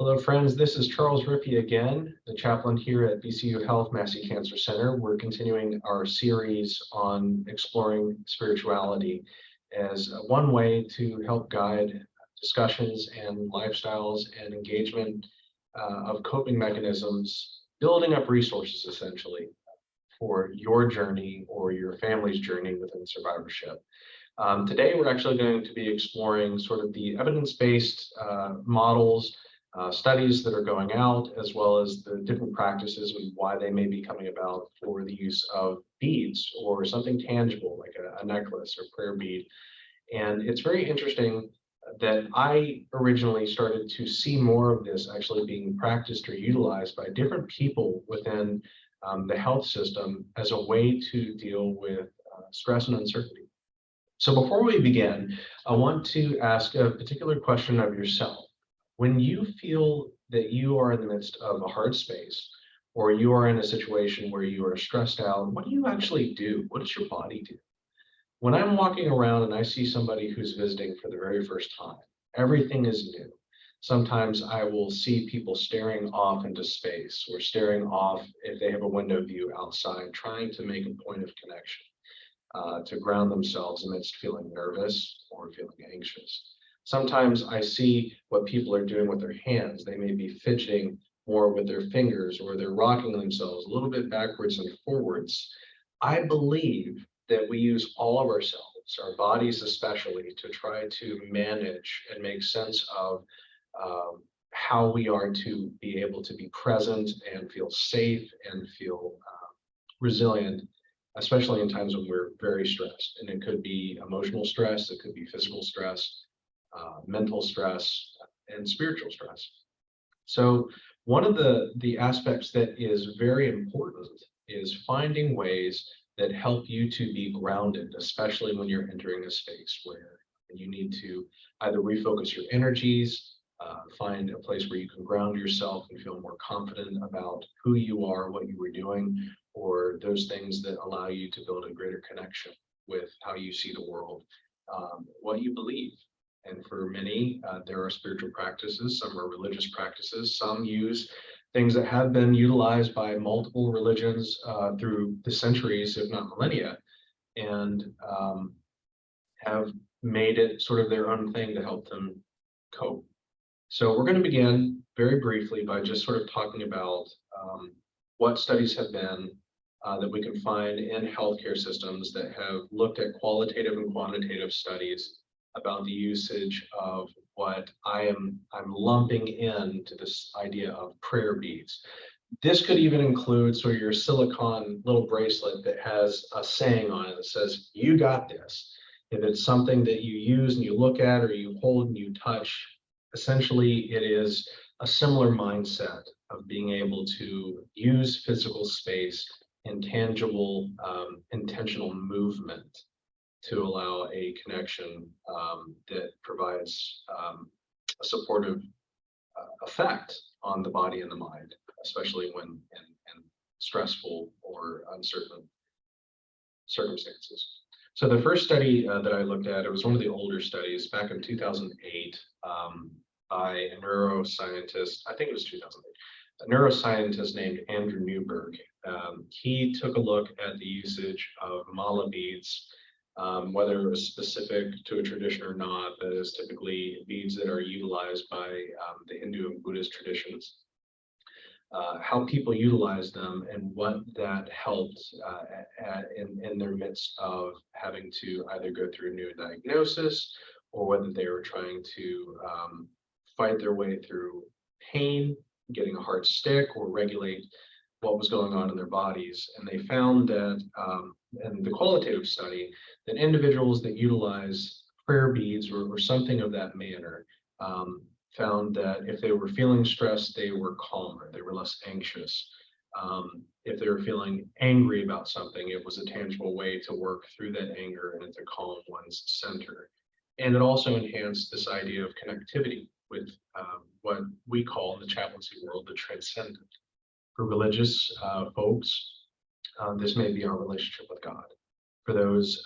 Hello, friends. This is Charles Rippey again, the chaplain here at VCU Massey Cancer Center. We're continuing our series on exploring spirituality as one way to help guide discussions and lifestyles and engagement of coping mechanisms, building up resources essentially for your journey or your family's journey within survivorship. Today, we're actually going to be exploring sort of the evidence-based models, studies that are going out, as well as the different practices and why they may be coming about for the use of beads or something tangible like a necklace or prayer bead. And it's very interesting that I originally started to see more of this actually being practiced or utilized by different people within the health system as a way to deal with stress and uncertainty. So before we begin, I want to ask a particular question of yourself. When you feel that you are in the midst of a hard space, or you are in a situation where you are stressed out, what do you actually do? What does your body do? When I'm walking around and I see somebody who's visiting for the very first time, everything is new. Sometimes I will see people staring off into space or staring off if they have a window view outside, trying to make a point of connection. To ground themselves amidst feeling nervous or feeling anxious. Sometimes I see what people are doing with their hands. They may be fidgeting more with their fingers, or they're rocking themselves a little bit backwards and forwards. I believe that we use all of ourselves, our bodies especially, to try to manage and make sense of how we are to be able to be present and feel safe and feel resilient, especially in times when we're very stressed. And it could be emotional stress, it could be physical stress, mental stress, and spiritual stress. So one of the aspects that is very important is finding ways that help you to be grounded, especially when you're entering a space where you need to either refocus your energies, find a place where you can ground yourself and feel more confident about who you are, what you were doing, or those things that allow you to build a greater connection with how you see the world, what you believe. And for many, there are spiritual practices, some are religious practices, some use things that have been utilized by multiple religions through the centuries, if not millennia, and have made it sort of their own thing to help them cope. So we're going to begin very briefly by just sort of talking about what studies have been that we can find in healthcare systems that have looked at qualitative and quantitative studies about the usage of what I'm lumping into this idea of prayer beads. This could even include sort of your silicone little bracelet that has a saying on it that says, "You got this." If it's something that you use and you look at or you hold and you touch, essentially it is a similar mindset of being able to use physical space and tangible, intentional movement to allow a connection that provides a supportive effect on the body and the mind, especially when in stressful or uncertain circumstances. So the first study that I looked at, it was one of the older studies back in 2008 by a neuroscientist, I think it was 2008, a neuroscientist named Andrew Newberg. He took a look at the usage of mala beads, whether it was specific to a tradition or not. That is typically beads that are utilized by the Hindu and Buddhist traditions, how people utilize them and what that helped in their midst of having to either go through a new diagnosis or whether they were trying to fight their way through pain, getting a hard stick, or regulate what was going on in their bodies. And they found that in the qualitative study, that individuals that utilize prayer beads or something of that manner found that if they were feeling stressed, they were calmer, they were less anxious. If they were feeling angry about something, it was a tangible way to work through that anger and to calm one's center. And it also enhanced this idea of connectivity with what we call in the chaplaincy world the transcendent. For religious folks, this may be our relationship with God. For those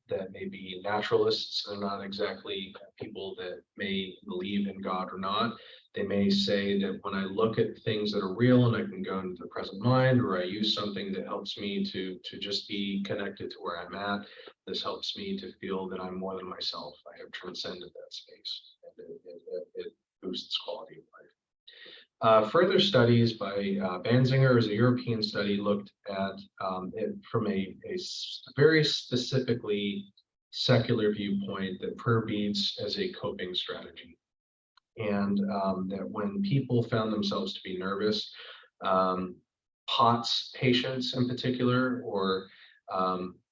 that may be naturalists, they're not exactly people that may believe in God or not. They may say that when I look at things that are real and I can go into the present mind, or I use something that helps me to just be connected to where I'm at, this helps me to feel that I'm more than myself. I have transcended that space, and it boosts quality of life. Further studies by Banzinger, as a European study, looked at it from a very specifically secular viewpoint, that prayer beads as a coping strategy. And that when people found themselves to be nervous, POTS patients in particular, or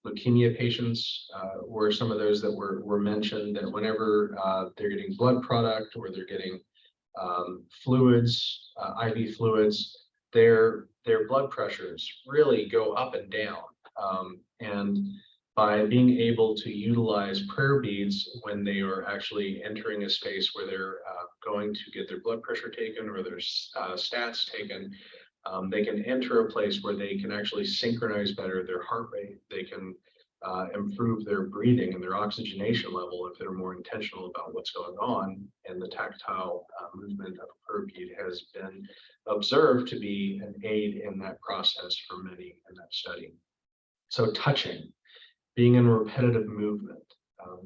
leukemia patients were some of those that were mentioned, that whenever they're getting blood product or they're getting fluids, IV fluids, their blood pressures really go up and down. And by being able to utilize prayer beads when they are actually entering a space where they're going to get their blood pressure taken or their stats taken, they can enter a place where they can actually synchronize better their heart rate. They can improve their breathing and their oxygenation level if they're more intentional about what's going on. And the tactile movement of a prayer bead has been observed to be an aid in that process for many in that study. So touching, being in repetitive movement,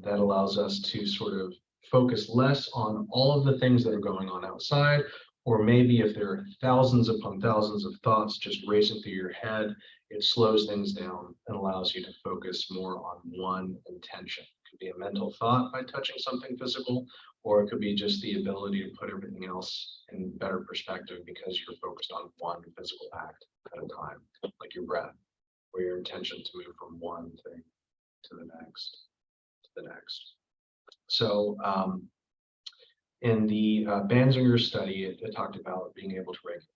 that allows us to sort of focus less on all of the things that are going on outside, or maybe if there are thousands upon thousands of thoughts just racing through your head, it slows things down and allows you to focus more on one intention. It could be a mental thought by touching something physical, or it could be just the ability to put everything else in better perspective because you're focused on one physical act at a time, like your breath, or your intention to move from one thing to the next, So in the Banzinger study, it talked about being able to regulate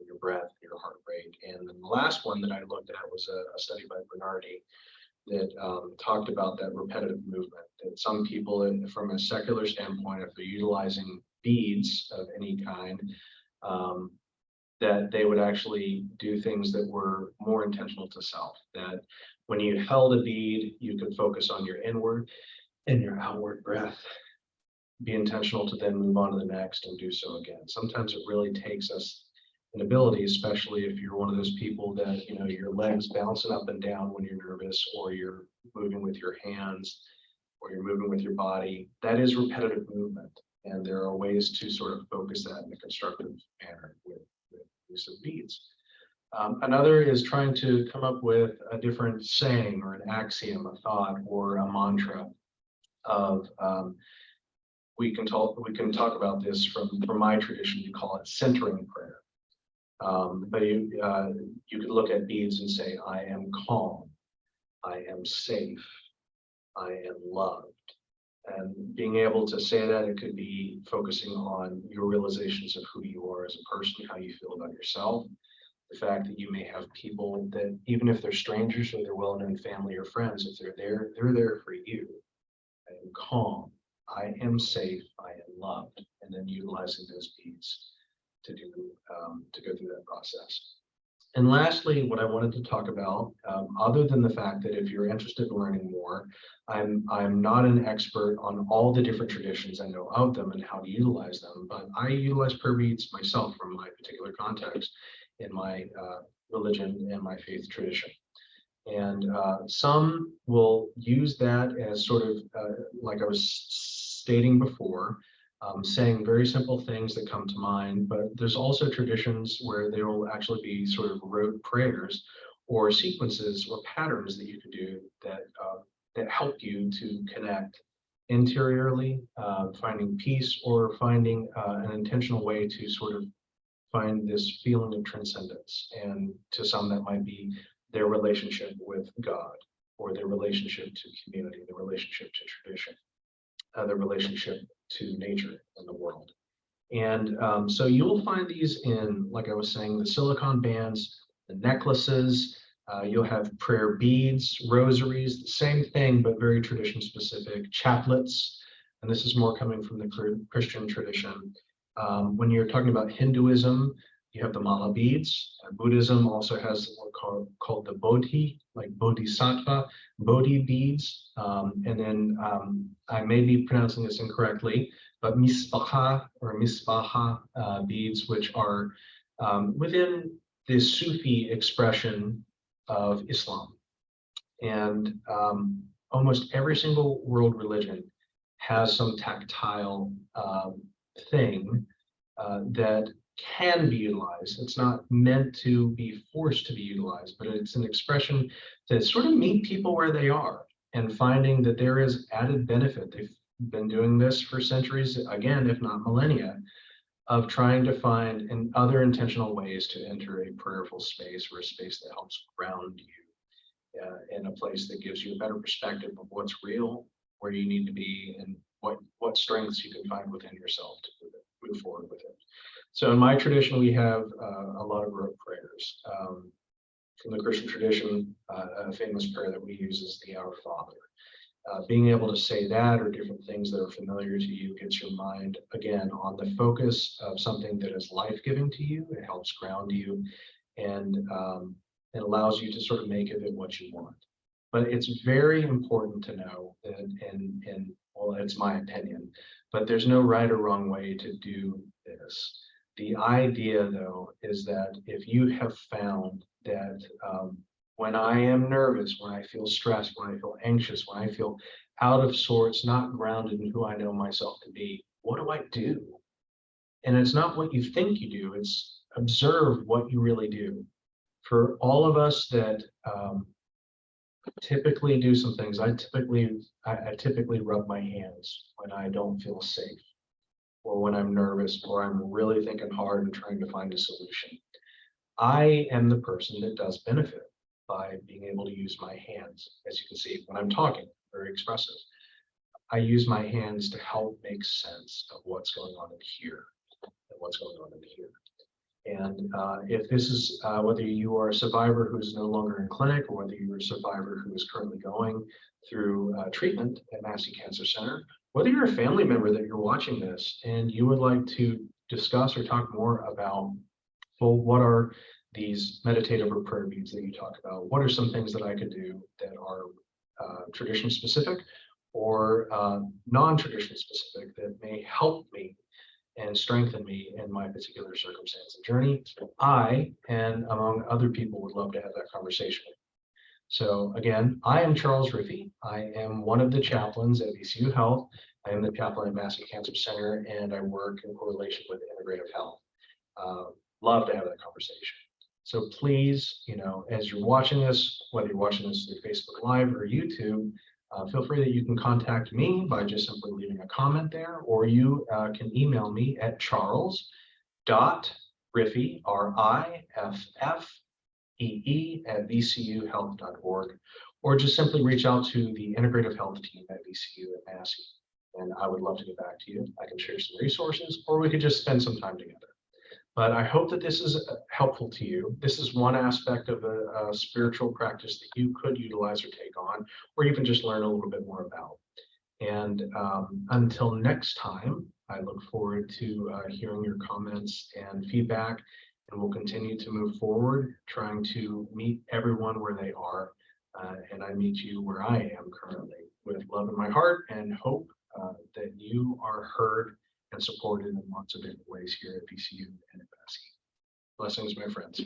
your breath, your heart rate. And then the last one that I looked at was a study by Bernardi that talked about that repetitive movement, that some people, from a secular standpoint, if they're utilizing beads of any kind, that they would actually do things that were more intentional to self. That when you held a bead, you could focus on your inward and your outward breath. Be intentional to then move on to the next and do so again. Sometimes it really takes us an ability, especially if you're one of those people that, you know, your legs bouncing up and down when you're nervous, or you're moving with your hands, or you're moving with your body. That is repetitive movement. And there are ways to sort of focus that in a constructive manner with use of beads. Another is trying to come up with a different saying or an axiom, a thought, or a mantra of we can talk about this from my tradition. We call it centering prayer. But you could look at beads and say, I am calm, I am safe, I am loved. And being able to say that, it could be focusing on your realizations of who you are as a person, how you feel about yourself. The fact that you may have people that, even if they're strangers or they're well-known family or friends, if they're there for you. I am calm, I am safe, I am loved, and then utilizing those beads to go through that process. And lastly, what I wanted to talk about, other than the fact that if you're interested in learning more, I'm not an expert on all the different traditions. I know of them and how to utilize them, but I utilize prayer beads myself from my particular context in my religion and my faith tradition. And some will use that as sort of, like I was stating before, saying very simple things that come to mind, but there's also traditions where there will actually be sort of rote prayers or sequences or patterns that you can do that help you to connect interiorly, finding peace, or finding an intentional way to sort of find this feeling of transcendence. And to some, that might be their relationship with God, or their relationship to community, their relationship to tradition, their relationship to nature and the world. And so you'll find these in, like I was saying, the silicone bands, the necklaces, you'll have prayer beads, rosaries, the same thing, but very tradition specific, chaplets, and this is more coming from the Christian tradition. When you're talking about Hinduism, You have the mala beads. Buddhism also has what called the bodhi, like bodhisattva, bodhi beads. And then I may be pronouncing this incorrectly, but misbaha or misbaha beads, which are within the Sufi expression of Islam. And almost every single world religion has some tactile thing that can be utilized. It's not meant to be forced to be utilized, but it's an expression to sort of meet people where they are and finding that there is added benefit. They've been doing this for centuries, again, if not millennia, of trying to find other intentional ways to enter a prayerful space or a space that helps ground you in a place that gives you a better perspective of what's real, where you need to be, and what strengths you can find within yourself to move forward with it. So in my tradition, we have a lot of rote prayers. From the Christian tradition, a famous prayer that we use is the Our Father. Being able to say that or different things that are familiar to you gets your mind, again, on the focus of something that is life-giving to you. It helps ground you, and it allows you to sort of make of it what you want. But it's very important to know that, and well, it's my opinion, but there's no right or wrong way to do this. The idea, though, is that if you have found that when I am nervous, when I feel stressed, when I feel anxious, when I feel out of sorts, not grounded in who I know myself to be, what do I do? And it's not what you think you do, it's observe what you really do. For all of us that typically do some things, I typically rub my hands when I don't feel safe, or when I'm nervous, or I'm really thinking hard and trying to find a solution. I am the person that does benefit by being able to use my hands. As you can see, when I'm talking, very expressive. I use my hands to help make sense of what's going on in here and what's going on in here. And if this is, whether you are a survivor who is no longer in clinic, or whether you're a survivor who is currently going through treatment at Massey Cancer Center, whether you're a family member that you're watching this and you would like to discuss or talk more about, well, what are these meditative or prayer beads that you talk about? What are some things that I could do that are tradition specific or non-tradition specific that may help me and strengthen me in my particular circumstance and journey? I, and among other people, would love to have that conversation with you. So again, I am Charles Riffey. I am one of the chaplains at VCU Health. I am the chaplain at Massey Cancer Center, and I work in correlation with integrative health. Love to have that conversation. So please, as you're watching this, whether you're watching this through Facebook Live or YouTube, feel free that you can contact me by just simply leaving a comment there, or you can email me at charles.riffey, RIFFEE, at vcuhealth.org, or just simply reach out to the integrative health team at VCU at Massey, and I would love to get back to you. I can share some resources, or we could just spend some time together. But I hope that this is helpful to you. This is one aspect of a spiritual practice that you could utilize or take on, or even just learn a little bit more about. And until next time, I look forward to hearing your comments and feedback, and we'll continue to move forward, trying to meet everyone where they are. And I meet you where I am currently, with love in my heart and hope that you are heard and supported in lots of different ways here at VCU and at Massey. Blessings, my friends.